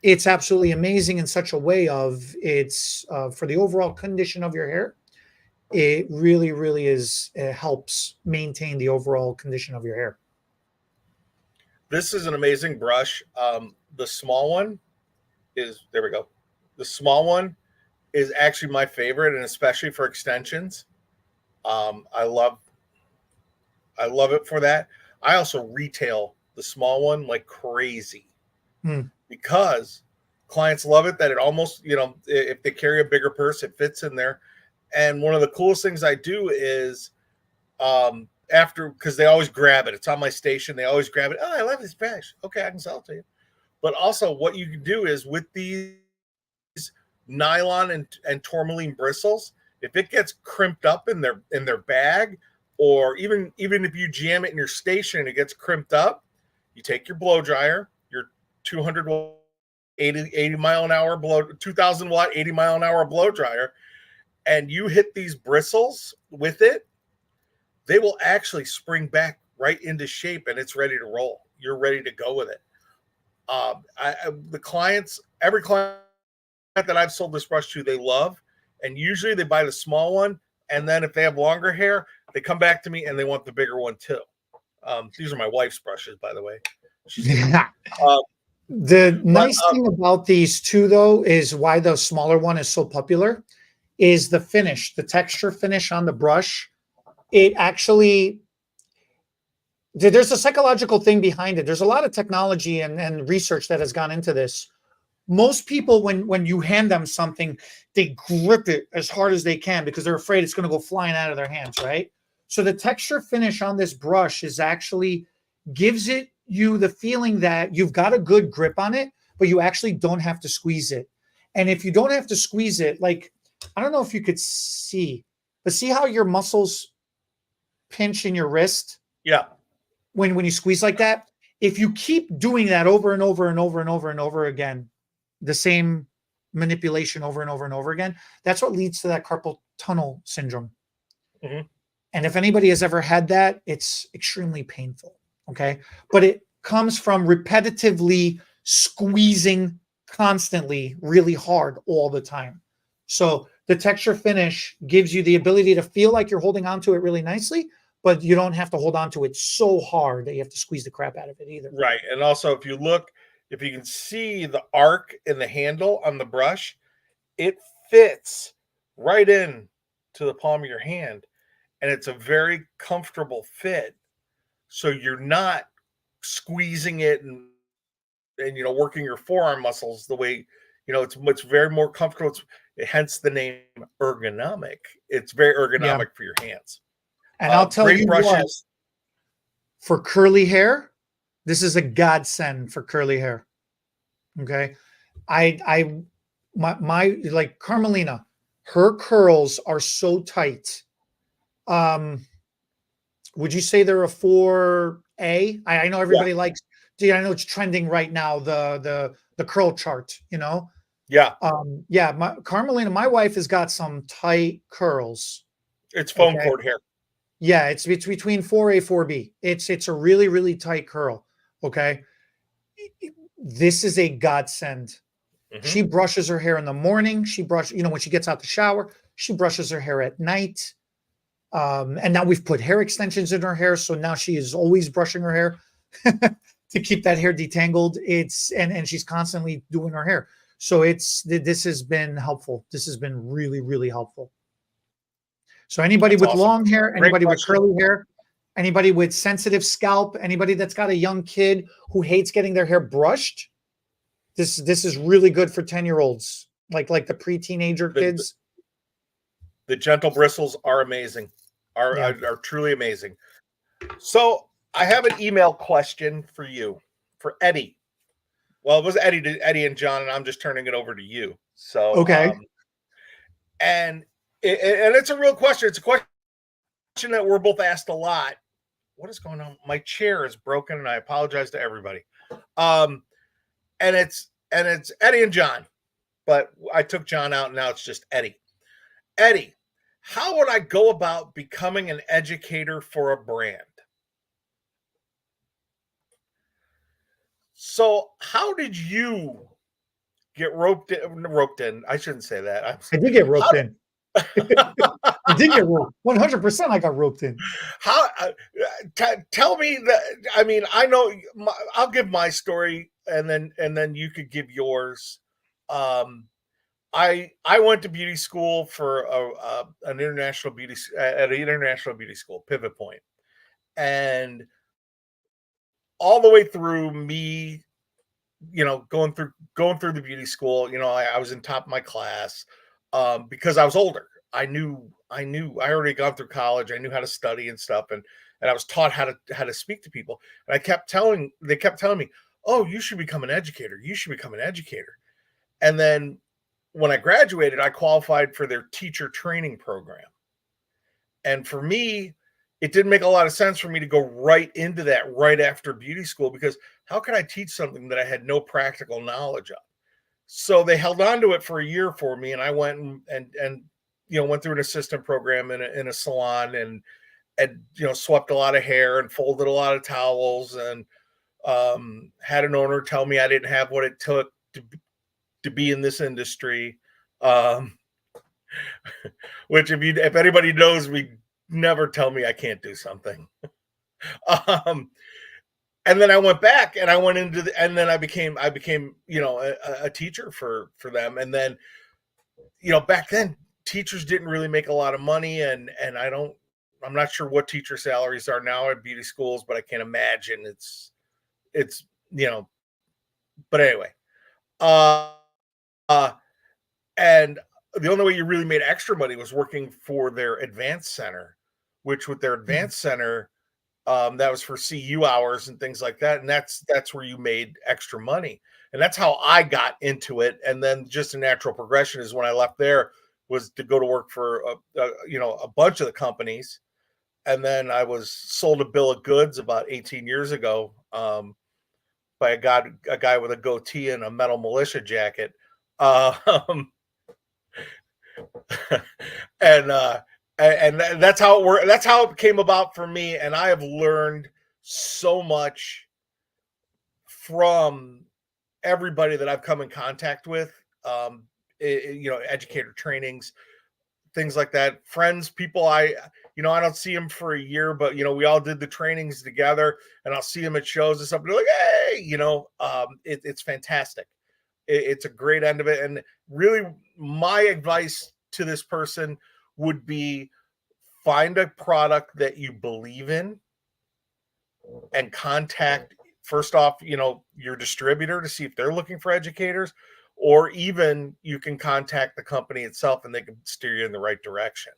Speaker 1: it's absolutely amazing in such a way of it's for the overall condition of your hair. It really, really is. It helps maintain the overall condition of your hair.
Speaker 2: This is an amazing brush. The small one is, there we go. The small one is actually my favorite, and especially for extensions. I love it for that. I also retail the small one like crazy because clients love it, that it almost, if they carry a bigger purse, it fits in there. And one of the coolest things I do is because they always grab it. It's on my station. They always grab it. Oh, I love this brush. Okay, I can sell it to you. But also what you can do is with these nylon and tourmaline bristles, if it gets crimped up in their bag, or even if you jam it in your station and it gets crimped up, you take your blow dryer, your 200 watt 80 mile an hour 2000 watt 80 mile an hour blow dryer, and you hit these bristles with it, they will actually spring back right into shape, and it's ready to roll. You're ready to go with it. Every client that I've sold this brush to, they love, and usually they buy the small one, and then if they have longer hair, they come back to me and they want the bigger one too. These are my wife's brushes, by the way.
Speaker 1: The nice thing about these two, though, is why the smaller one is so popular, is the finish, the texture finish on the brush. It actually, there's a psychological thing behind it. There's a lot of technology and research that has gone into this. Most people, when you hand them something, they grip it as hard as they can because they're afraid it's going to go flying out of their hands, right? So the texture finish on this brush is actually gives you the feeling that you've got a good grip on it, but you actually don't have to squeeze it. And if you don't have to squeeze it, like, I don't know if you could see, but see how your muscles pinch in your wrist?
Speaker 2: Yeah.
Speaker 1: When you squeeze like that, if you keep doing that over and over and over and over and over again, the same manipulation over and over and over again, that's what leads to that carpal tunnel syndrome.
Speaker 2: Mm-hmm.
Speaker 1: And if anybody has ever had that, it's extremely painful. Okay. But it comes from repetitively squeezing constantly, really hard all the time. So the texture finish gives you the ability to feel like you're holding on to it really nicely, but you don't have to hold on to it so hard that you have to squeeze the crap out of it either.
Speaker 2: Right. And also, if you can see the arc in the handle on the brush, it fits right in to the palm of your hand. And it's a very comfortable fit. So you're not squeezing it and working your forearm muscles the way, it's very more comfortable. Hence the name ergonomic. It's very ergonomic for your hands.
Speaker 1: And I'll tell you what, for curly hair, this is a godsend for curly hair. Okay. My like Carmelina, her curls are so tight. Would you say they're a 4A? I know everybody likes, I know it's trending right now, the curl chart,
Speaker 2: Yeah.
Speaker 1: Carmelina, my wife has got some tight curls.
Speaker 2: It's foam cord hair.
Speaker 1: Yeah, it's between 4A, 4B. It's a really, really tight curl. Okay. This is a godsend. Mm-hmm. She brushes her hair in the morning. When she gets out the shower, she brushes her hair at night. And now we've put hair extensions in her hair. So now she is always brushing her hair. to keep that hair detangled. And she's constantly doing her hair. So this has been helpful. This has been really, really helpful. So anybody with long hair, anybody with curly hair, anybody with sensitive scalp, anybody that's got a young kid who hates getting their hair brushed, this is really good for 10-year-olds, like the pre-teenager kids.
Speaker 2: The gentle bristles are amazing, are truly amazing. So I have an email question for you, for Eddie. Well, it was Eddie and John, and I'm just turning it over to you. So
Speaker 1: okay,
Speaker 2: and it's a real question. It's a question that we're both asked a lot. What is going on? My chair is broken, and I apologize to everybody. And it's Eddie and John, but I took John out, and now it's just Eddie. Eddie, how would I go about becoming an educator for a brand? So, how did you get roped in? I shouldn't say that.
Speaker 1: I did get roped in. I did get roped. 100%. I got roped in.
Speaker 2: How? Tell me that. I mean, I know. I'll give my story, and then you could give yours. I went to beauty school for an international beauty at an international beauty school, Pivot Point, and all the way through me, going through the beauty school, I was in top of my class because I was older. I already gone through college. I knew how to study and stuff, and I was taught how to speak to people. And they kept telling me, "Oh, you should become an educator. You should become an educator." And then when I graduated, I qualified for their teacher training program. And for me, it didn't make a lot of sense for me to go right into that right after beauty school, because how could I teach something that I had no practical knowledge of? So they held on to it for a year for me, and I went and went through an assistant program in a salon, and swept a lot of hair and folded a lot of towels, and had an owner tell me I didn't have what it took to be in this industry. Which if anybody knows me, never tell me I can't do something. And then I went back and I went and then I became a teacher for them. And then, back then teachers didn't really make a lot of money, and I'm not sure what teacher salaries are now at beauty schools, but I can't imagine it's but anyway, and the only way you really made extra money was working for their advanced center, which with their advanced center, that was for CU hours and things like that. And that's where you made extra money. And that's how I got into it. And then just a natural progression is when I left there was to go to work for, a bunch of the companies. And then I was sold a bill of goods about 18 years ago by a guy with a goatee and a metal militia jacket. And that's how it worked. That's how it came about for me. And I have learned so much from everybody that I've come in contact with. Educator trainings, things like that. Friends, people I don't see them for a year, but we all did the trainings together, and I'll see them at shows and stuff. And they're like, hey, it's fantastic. It's a great end of it. And really, my advice to this person would be find a product that you believe in and contact, first off, your distributor to see if they're looking for educators, or even you can contact the company itself and they can steer you in the right direction.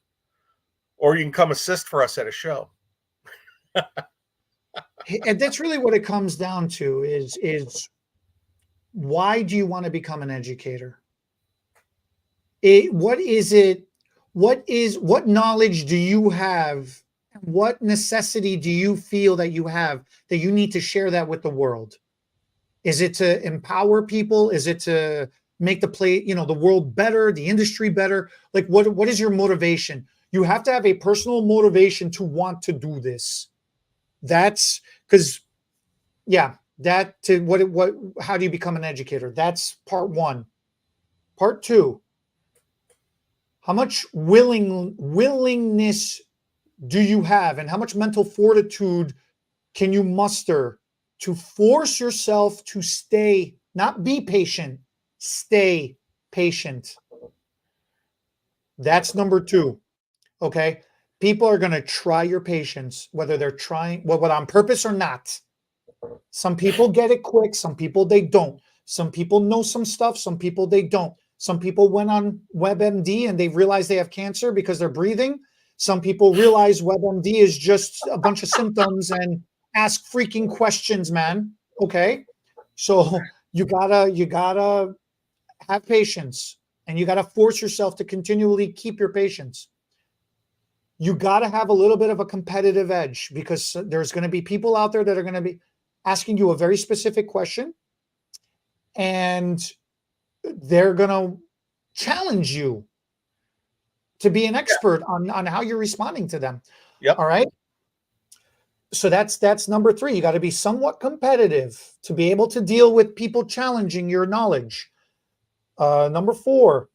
Speaker 2: Or you can come assist for us at a show.
Speaker 1: And that's really what it comes down to is why do you want to become an educator? What knowledge do you have? What necessity do you feel that you have that you need to share that with the world? Is it to empower people? Is it to make the world better, the industry better? Like what is your motivation? You have to have a personal motivation to want to do this. That's because, how do you become an educator? That's part one. Part two, how much willingness do you have, and how much mental fortitude can you muster to force yourself to stay, not be patient, stay patient. That's number 2. Okay. People are going to try your patience, whether they're trying, whether on purpose or not. Some people get it quick. Some people, they don't. Some people know some stuff. Some people, they don't. Some people went on WebMD and they realized they have cancer because they're breathing. Some people realize WebMD is just a bunch of symptoms and ask freaking questions, man. Okay. So you gotta have patience, and you gotta force yourself to continually keep your patience. You gotta have a little bit of a competitive edge, because there's going to be people out there that are going to be asking you a very specific question, and they're going to challenge you to be an expert on how you're responding to them.
Speaker 2: Yep.
Speaker 1: All right. So that's number 3. You got to be somewhat competitive to be able to deal with people challenging your knowledge. Number 4,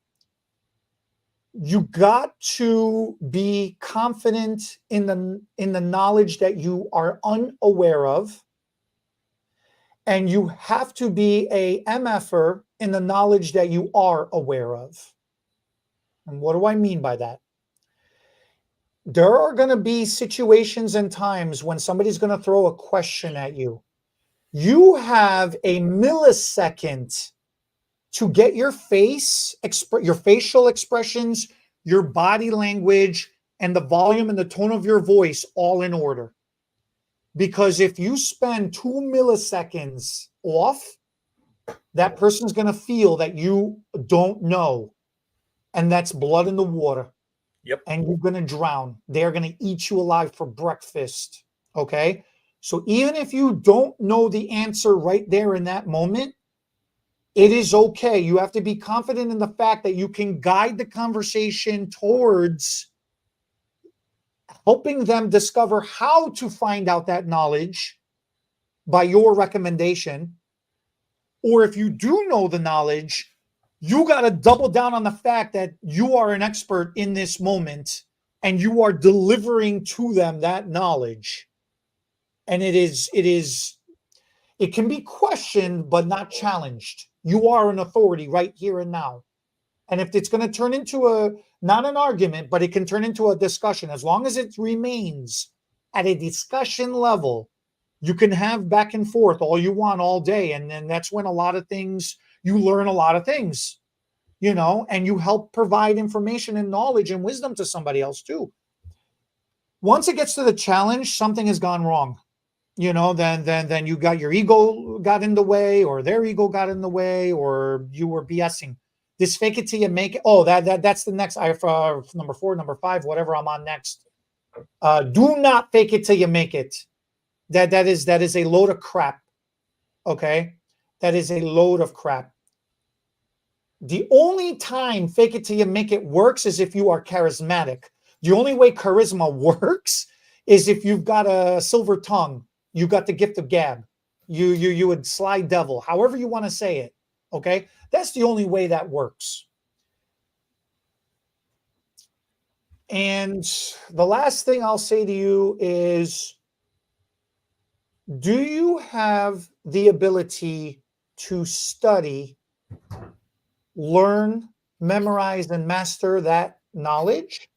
Speaker 1: you got to be confident in the knowledge that you are unaware of, and you have to be a MFer in the knowledge that you are aware of. And what do I mean by that? There are going to be situations and times when somebody's going to throw a question at you. You have a millisecond to get your your facial expressions, your body language, and the volume and the tone of your voice all in order. Because if you spend 2 milliseconds off, that person's going to feel that you don't know. And that's blood in the water.
Speaker 2: Yep.
Speaker 1: And you're going to drown. They're going to eat you alive for breakfast. Okay. So even if you don't know the answer right there in that moment, it is okay. You have to be confident in the fact that you can guide the conversation towards helping them discover how to find out that knowledge by your recommendation. Or if you do know the knowledge, you got to double down on the fact that you are an expert in this moment and you are delivering to them that knowledge. And it can be questioned, but not challenged. You are an authority right here and now. And if it's going to turn into not an argument, but it can turn into a discussion, as long as it remains at a discussion level, you can have back and forth all you want all day. And then that's when you learn a lot of things, and you help provide information and knowledge and wisdom to somebody else too. Once it gets to the challenge, something has gone wrong. Then you got your ego got in the way, or their ego got in the way, or you were BSing. This fake it till you make it. Oh, that's the next. Number 4, number 5, whatever I'm on next. Do not fake it till you make it. That is a load of crap. Okay, that is a load of crap. The only time fake it till you make it works is if you are charismatic. The only way charisma works is if you've got a silver tongue. You got the gift of gab. You would sly devil, however you want to say it. Okay, that's the only way that works. And the last thing I'll say to you is, do you have the ability to study, learn, memorize, and master that knowledge?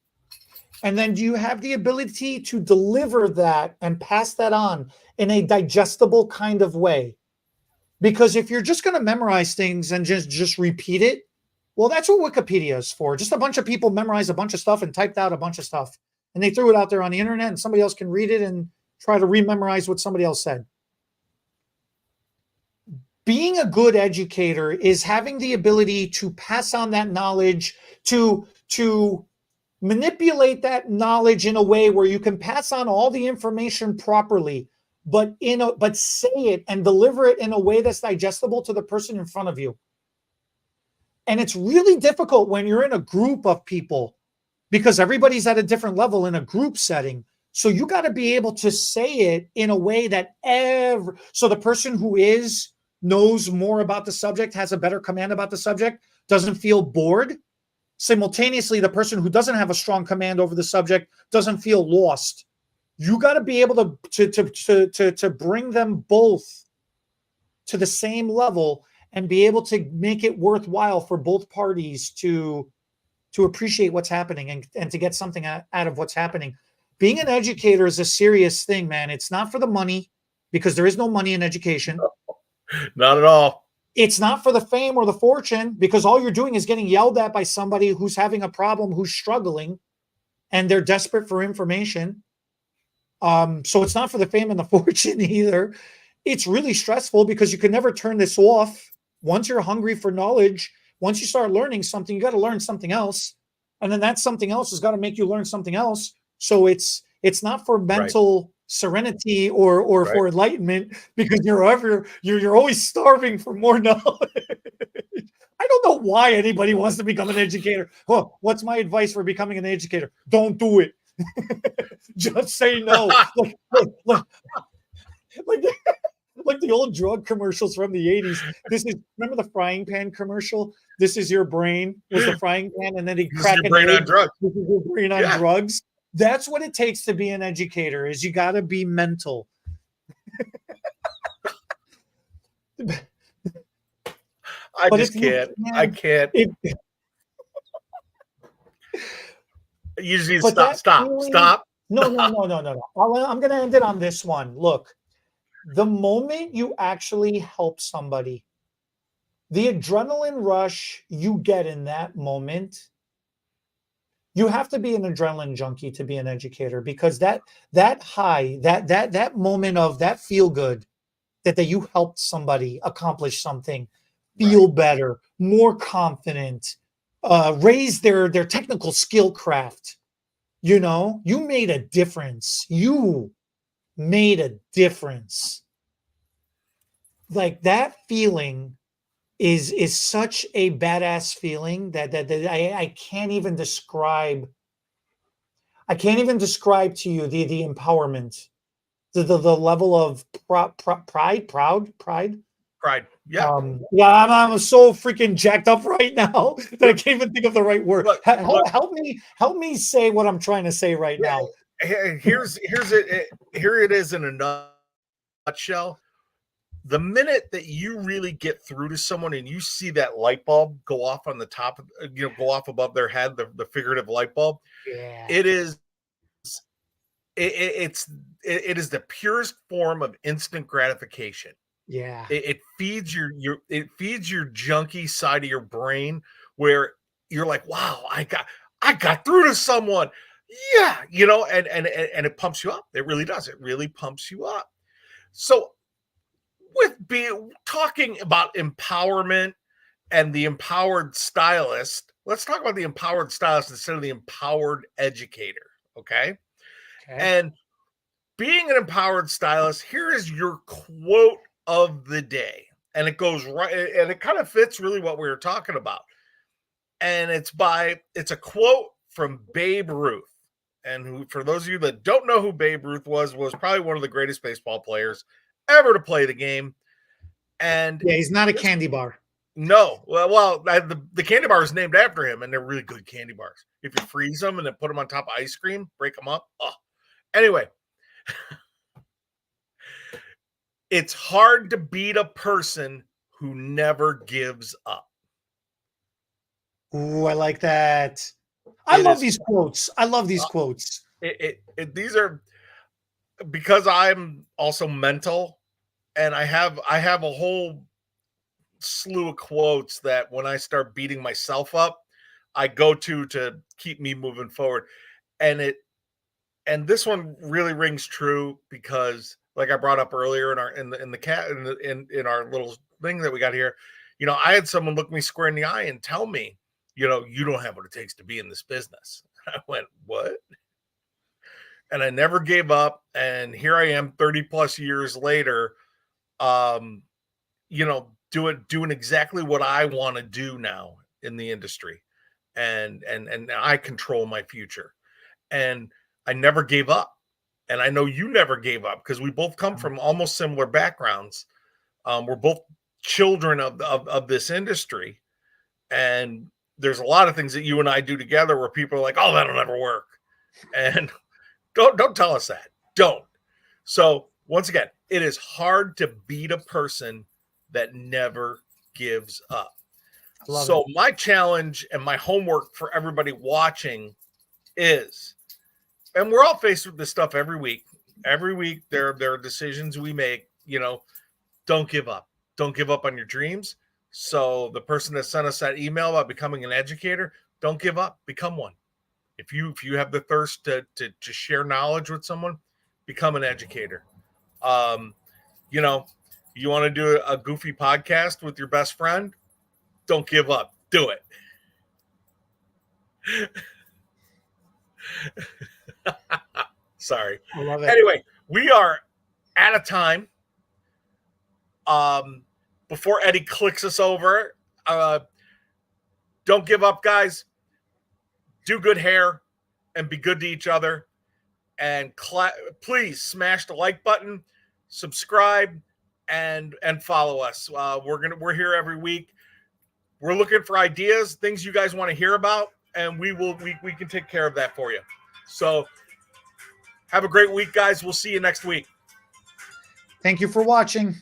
Speaker 1: And then do you have the ability to deliver that and pass that on in a digestible kind of way? Because if you're just going to memorize things and just repeat it, well, that's what Wikipedia is for. Just a bunch of people memorized a bunch of stuff and typed out a bunch of stuff, and they threw it out there on the internet, and somebody else can read it and try to rememorize what somebody else said. Being a good educator is having the ability to pass on that knowledge, to manipulate that knowledge in a way where you can pass on all the information properly, but say it and deliver it in a way that's digestible to the person in front of you. And it's really difficult when you're in a group of people, because everybody's at a different level in a group setting. So you got to be able to say it in a way that so the person who knows more about the subject, has a better command about the subject, doesn't feel bored. Simultaneously, the person who doesn't have a strong command over the subject doesn't feel lost. You got to be able to bring them both to the same level and be able to make it worthwhile for both parties to appreciate what's happening and to get something out of what's happening. Being an educator is a serious thing, man. It's not for the money, because there is no money in education.
Speaker 2: Not at all.
Speaker 1: It's not for the fame or the fortune, because all you're doing is getting yelled at by somebody who's having a problem, who's struggling, and they're desperate for information. So it's not for the fame and the fortune either. It's really stressful because you can never turn this off. Once you're hungry for knowledge, once you start learning something, you got to learn something else. And then that something else has got to make you learn something else. So it's not for mental serenity or for enlightenment, because you're always starving for more knowledge. I don't know why anybody wants to become an educator. Oh, what's my advice for becoming an educator? Don't do it. Just say no. Like the old drug commercials from the 80s. Remember the frying pan commercial? This is your brain, was the frying pan, and then he cracked your brain on drugs. This is your brain on drugs. That's what it takes to be an educator, is you got to be mental.
Speaker 2: I can't. You just need to stop.
Speaker 1: No. I'm going to end it on this one. Look, the moment you actually help somebody, the adrenaline rush you get in that moment, you have to be an adrenaline junkie to be an educator, because that high, that moment of that feel good, that you helped somebody accomplish something, feel better, more confident, raise their technical skill craft. You know, you made a difference. You made a difference. Like, that feeling is such a badass feeling that I can't even describe. I can't even describe to you the empowerment, the level of pride.
Speaker 2: Yeah.
Speaker 1: I'm so freaking jacked up right now that I can't even think of the right word. Help me say what I'm trying to say right now.
Speaker 2: Here it is in a nutshell. The minute that you really get through to someone and you see that light bulb go off on the top, go off above their head, the figurative light bulb, it is the purest form of instant gratification.
Speaker 1: Yeah.
Speaker 2: It feeds your junkie side of your brain, where you're like, wow, I got through to someone. Yeah, and it pumps you up. It really does. It really pumps you up. So, with talking about empowerment and the empowered stylist, let's talk about the empowered stylist instead of the empowered educator. Okay. And being an empowered stylist, here is your quote of the day. And it goes right, and it kind of fits really what we were talking about. And it's a quote from Babe Ruth. And for those of you that don't know who Babe Ruth was probably one of the greatest baseball players ever to play the game. And
Speaker 1: he's not a candy bar.
Speaker 2: No. Well, the candy bar is named after him, and they're really good candy bars. If you freeze them and then put them on top of ice cream, break them up. Oh. Anyway, it's hard to beat a person who never gives up.
Speaker 1: Ooh, I like that. I love these quotes.
Speaker 2: These are, because I'm also mental, and I have a whole slew of quotes that when I start beating myself up, I go to keep me moving forward. And this one really rings true, because, like I brought up earlier in our little thing that we got here, I had someone look me square in the eye and tell me, you don't have what it takes to be in this business. I went, what? And I never gave up. And here I am 30 plus years later, doing exactly what I want to do now in the industry. And I control my future. And I never gave up. And I know you never gave up, because we both come from almost similar backgrounds. We're both children of this industry. And there's a lot of things that you and I do together where people are like, oh, that'll never work. And don't tell us that. don't. So once again, it is hard to beat a person that never gives up. So my challenge and my homework for everybody watching is, and we're all faced with this stuff every week. Every week there are decisions we make, don't give up. Don't give up on your dreams. So the person that sent us that email about becoming an educator, don't give up, become one. If you have the thirst to share knowledge with someone, become an educator. You want to do a goofy podcast with your best friend, don't give up. Do it. Sorry.
Speaker 1: I love it.
Speaker 2: Anyway, we are out of time. Before Eddie clicks us over, don't give up, guys. Do good hair and be good to each other. And please smash the like button, subscribe, and follow us. We're here every week. We're looking for ideas, things you guys want to hear about, and we can take care of that for you. So have a great week, guys. We'll see you next week.
Speaker 1: Thank you for watching.